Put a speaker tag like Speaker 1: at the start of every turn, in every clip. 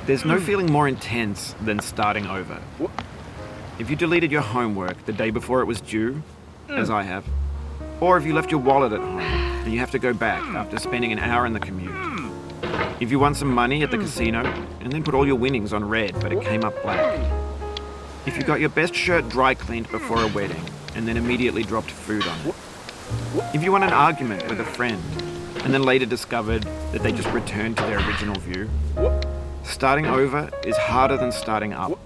Speaker 1: There's no feeling more intense than starting over. If you deleted your homework the day before it was due, as I have, or if you left your wallet at home and you have to go back after spending an hour in the commute. If you won some money at the casino and then put all your winnings on red but it came up black. If you got your best shirt dry cleaned before a wedding and then immediately dropped food on it. If you won an argument with a friend and then later discovered that they just returned to their original view. Starting over is harder than starting up.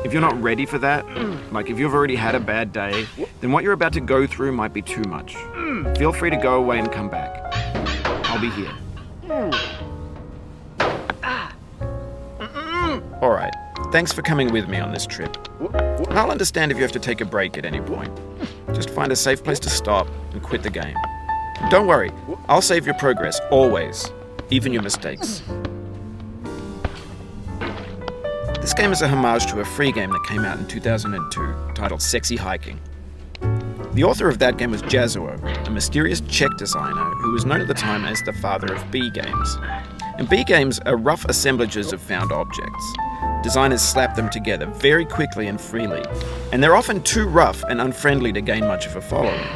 Speaker 1: If you're not ready for that, like if you've already had a bad day, then what you're about to go through might be too much. Feel free to go away and come back. I'll be here. Alright, thanks for coming with me on this trip. I'll understand if you have to take a break at any point. Just find a safe place to stop and quit the game. Don't worry, I'll save your progress, always, even your mistakes. This game is a homage to a free game that came out in 2002, titled Sexy Hiking. The author of that game was Jazuo, a mysterious Czech designer who was known at the time as the father of B games. And B games are rough assemblages of found objects. Designers slap them together very quickly and freely, and they're often too rough and unfriendly to gain much of a following.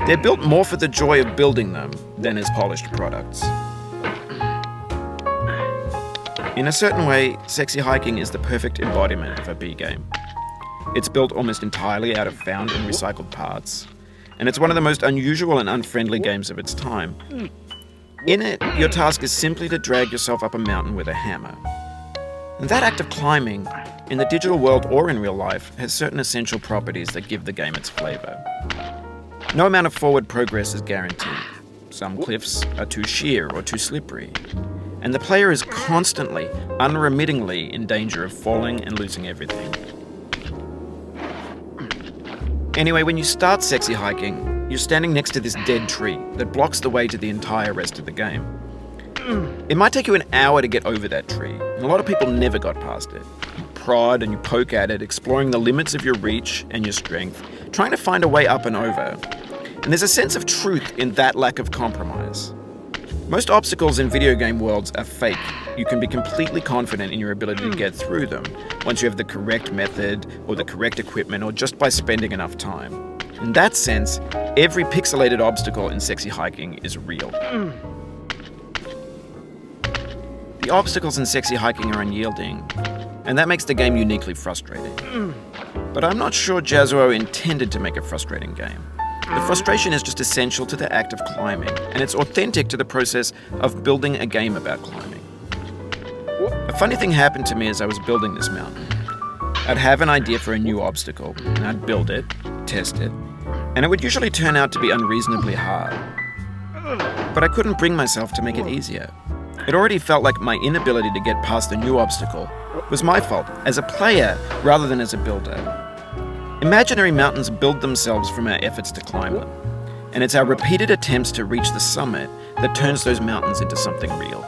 Speaker 1: They're built more for the joy of building them than as polished products. In a certain way, Sexy Hiking is the perfect embodiment of a B game. It's built almost entirely out of found and recycled parts, and it's one of the most unusual and unfriendly games of its time. In it, your task is simply to drag yourself up a mountain with a hammer. And that act of climbing, in the digital world or in real life, has certain essential properties that give the game its flavor. No amount of forward progress is guaranteed. Some cliffs are too sheer or too slippery. And the player is constantly, unremittingly in danger of falling and losing everything. Anyway, when you start Sexy Hiking, you're standing next to this dead tree that blocks the way to the entire rest of the game. It might take you an hour to get over that tree, and a lot of people never got past it. You prod and you poke at it, exploring the limits of your reach and your strength, trying to find a way up and over. And there's a sense of truth in that lack of compromise. Most obstacles in video game worlds are fake. You can be completely confident in your ability to get through them once you have the correct method or the correct equipment or just by spending enough time. In that sense, every pixelated obstacle in Sexy Hiking is real. The obstacles in Sexy Hiking are unyielding, and that makes the game uniquely frustrating. But I'm not sure Jazuo intended to make a frustrating game. The frustration is just essential to the act of climbing, and it's authentic to the process of building a game about climbing. A funny thing happened to me as I was building this mountain. I'd have an idea for a new obstacle, and I'd build it, test it, and it would usually turn out to be unreasonably hard. But I couldn't bring myself to make it easier. It already felt like my inability to get past the new obstacle was my fault as a player rather than as a builder. Imaginary mountains build themselves from our efforts to climb them, and it's our repeated attempts to reach the summit that turns those mountains into something real.